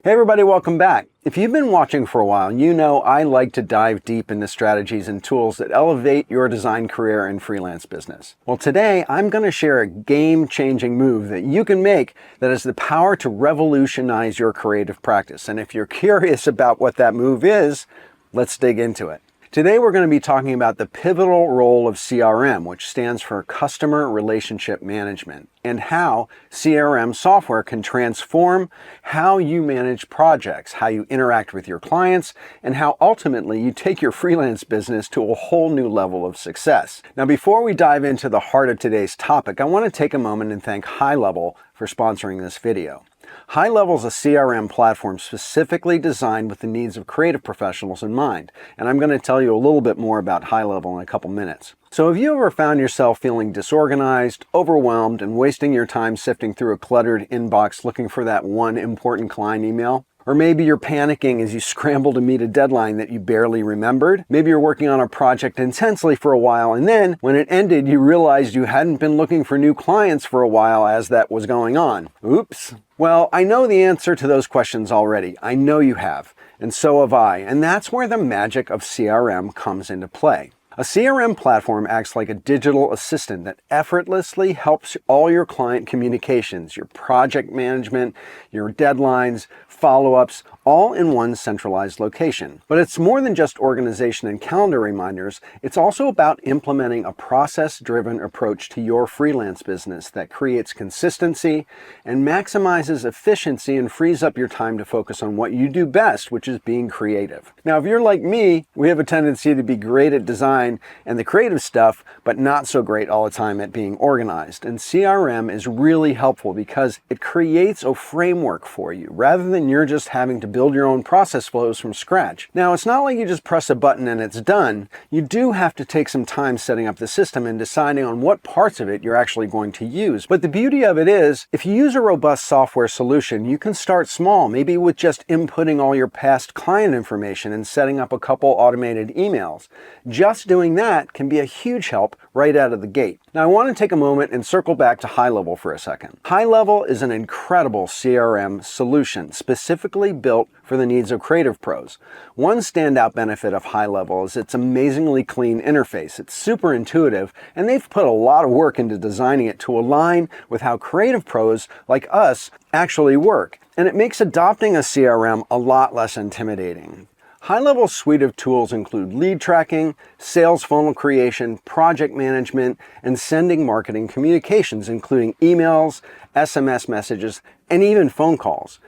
Hey everybody, welcome back. If you've been watching for a while, you know I like to dive deep into strategies and tools that elevate your design career and freelance business. Well, today I'm going to share a game-changing move that you can make that has the power to revolutionize your creative practice. And if you're curious about what that move is, let's dig into it. Today we're going to be talking about the pivotal role of CRM, which stands for Customer Relationship Management, and how CRM software can transform how you manage projects, how you interact with your clients, and how ultimately you take your freelance business to a whole new level of success. Now, before we dive into the heart of today's topic, I want to take a moment and thank HighLevel for sponsoring this video. HighLevel is a CRM platform specifically designed with the needs of creative professionals in mind, and I'm going to tell you a little bit more about HighLevel in a couple minutes. So have you ever found yourself feeling disorganized, overwhelmed, and wasting your time sifting through a cluttered inbox looking for that one important client email? Or maybe you're panicking as you scramble to meet a deadline that you barely remembered. Maybe you're working on a project intensely for a while, and then when it ended, you realized you hadn't been looking for new clients for a while as that was going on. Oops. Well, I know the answer to those questions already. I know you have, and so have I. And that's where the magic of CRM comes into play. A CRM platform acts like a digital assistant that effortlessly helps all your client communications, your project management, your deadlines, follow-ups, all in one centralized location. But it's more than just organization and calendar reminders. It's also about implementing a process-driven approach to your freelance business that creates consistency and maximizes efficiency and frees up your time to focus on what you do best, which is being creative. Now, if you're like me, we have a tendency to be great at design and the creative stuff, but not so great all the time at being organized. And CRM is really helpful because it creates a framework for you rather than you're just having to build your own process flows from scratch. Now, it's not like you just press a button and it's done. You do have to take some time setting up the system and deciding on what parts of it you're actually going to use. But the beauty of it is, if you use a robust software solution, you can start small, maybe with just inputting all your past client information and setting up a couple automated emails. Just doing that can be a huge help right out of the gate. Now, I want to take a moment and circle back to HighLevel for a second. HighLevel is an incredible CRM solution specifically built for the needs of creative pros. One standout benefit of HighLevel is its amazingly clean interface. It's super intuitive, and they've put a lot of work into designing it to align with how creative pros like us actually work. And it makes adopting a CRM a lot less intimidating. HighLevel's suite of tools include lead tracking, sales funnel creation, project management, and sending marketing communications, including emails, SMS messages, and even phone calls.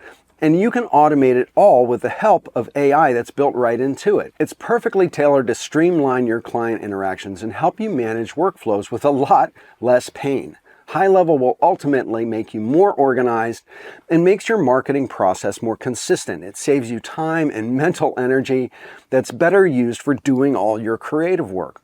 And you can automate it all with the help of AI that's built right into it. It's perfectly tailored to streamline your client interactions and help you manage workflows with a lot less pain. HighLevel will ultimately make you more organized and makes your marketing process more consistent. It saves you time and mental energy that's better used for doing all your creative work.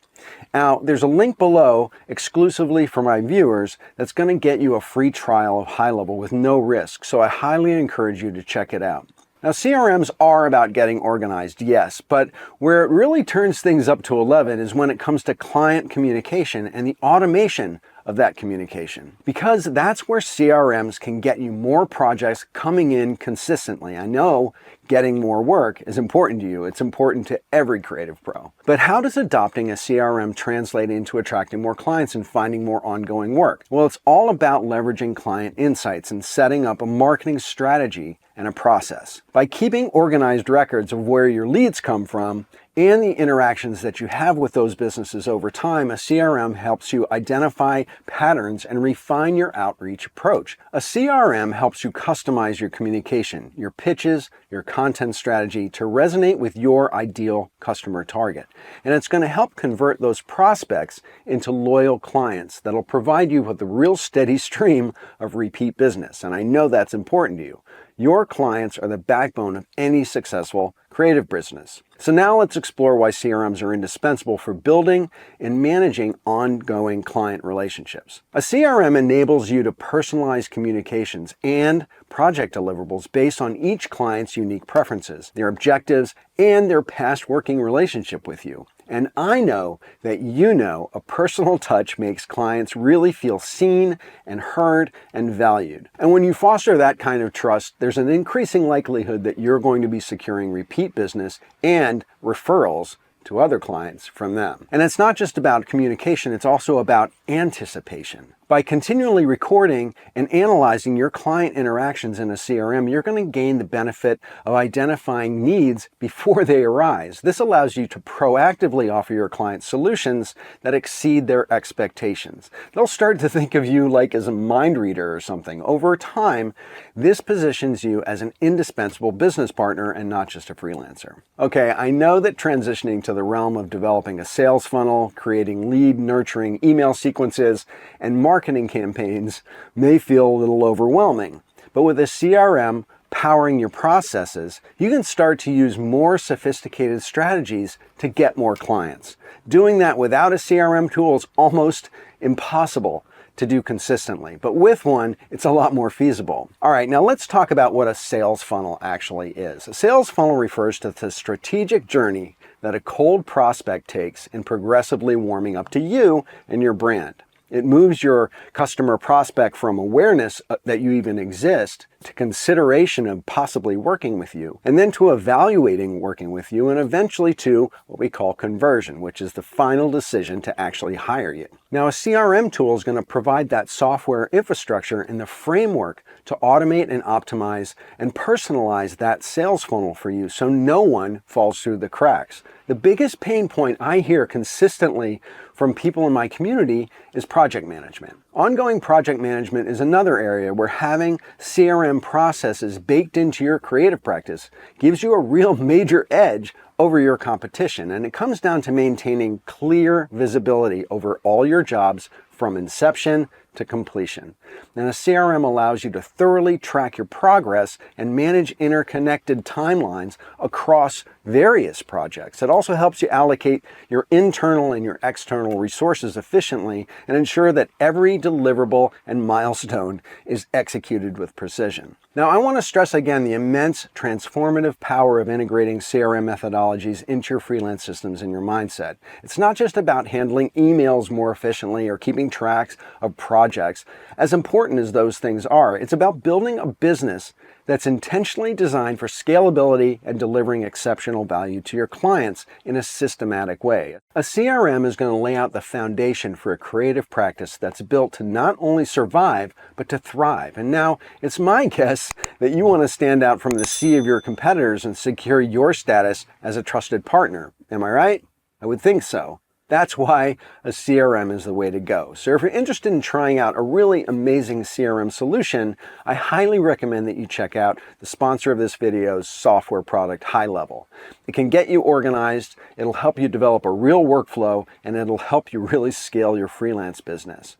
Now, there's a link below exclusively for my viewers that's going to get you a free trial of HighLevel with no risk, so I highly encourage you to check it out. Now, CRMs are about getting organized, yes, but where it really turns things up to 11 is when it comes to client communication and the automation of that communication, because that's where CRMs can get you more projects coming in consistently. I know getting more work is important to you. It's important to every creative pro. But how does adopting a CRM translate into attracting more clients and finding more ongoing work? Well, it's all about leveraging client insights and setting up a marketing strategy and a process. By keeping organized records of where your leads come from and the interactions that you have with those businesses over time, a CRM helps you identify patterns and refine your outreach approach. A CRM helps you customize your communication, your pitches, your content strategy to resonate with your ideal customer target. And it's going to help convert those prospects into loyal clients that'll provide you with a real steady stream of repeat business. And I know that's important to you. Your clients are the backbone of any successful creative business. So now let's explore why CRMs are indispensable for building and managing ongoing client relationships. A CRM enables you to personalize communications and project deliverables based on each client's unique preferences, their objectives, and their past working relationship with you. And I know that you know a personal touch makes clients really feel seen and heard and valued. And when you foster that kind of trust, there's an increasing likelihood that you're going to be securing repeat business and referrals to other clients from them. And it's not just about communication, it's also about anticipation. By continually recording and analyzing your client interactions in a CRM, you're going to gain the benefit of identifying needs before they arise. This allows you to proactively offer your clients solutions that exceed their expectations. They'll start to think of you like as a mind reader or something. Over time, this positions you as an indispensable business partner and not just a freelancer. Okay, I know that transitioning to the realm of developing a sales funnel, creating lead nurturing email sequences, and marketing campaigns may feel a little overwhelming. But with a CRM powering your processes, you can start to use more sophisticated strategies to get more clients. Doing that without a CRM tool is almost impossible to do consistently, but with one, it's a lot more feasible. All right, now let's talk about what a sales funnel actually is. A sales funnel refers to the strategic journey that a cold prospect takes in progressively warming up to you and your brand. It moves your customer prospect from awareness that you even exist to consideration of possibly working with you, and then to evaluating working with you, and eventually to what we call conversion, which is the final decision to actually hire you. Now, a CRM tool is going to provide that software infrastructure and the framework to automate and optimize and personalize that sales funnel for you so no one falls through the cracks. The biggest pain point I hear consistently from people in my community is project management. Ongoing project management is another area where having CRM processes baked into your creative practice gives you a real major edge over your competition, and it comes down to maintaining clear visibility over all your jobs from inception to completion. And a CRM allows you to thoroughly track your progress and manage interconnected timelines across various projects. It also helps you allocate your internal and your external resources efficiently and ensure that every deliverable and milestone is executed with precision. Now, I want to stress again the immense transformative power of integrating CRM methodologies into your freelance systems and your mindset. It's not just about handling emails more efficiently or keeping tracks of projects. As important as those things are, it's about building a business that's intentionally designed for scalability and delivering exceptional value to your clients in a systematic way. A CRM is going to lay out the foundation for a creative practice that's built to not only survive, but to thrive. And now, it's my guess that you want to stand out from the sea of your competitors and secure your status as a trusted partner. Am I right? I would think so. That's why a CRM is the way to go. So if you're interested in trying out a really amazing CRM solution, I highly recommend that you check out the sponsor of this video's software product, HighLevel. It can get you organized, it'll help you develop a real workflow, and it'll help you really scale your freelance business.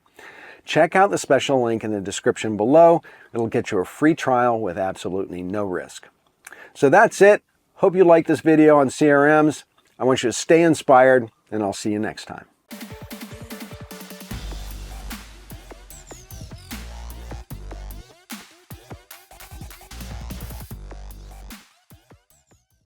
Check out the special link in the description below. It'll get you a free trial with absolutely no risk. So that's it. Hope you liked this video on CRMs. I want you to stay inspired, and I'll see you next time.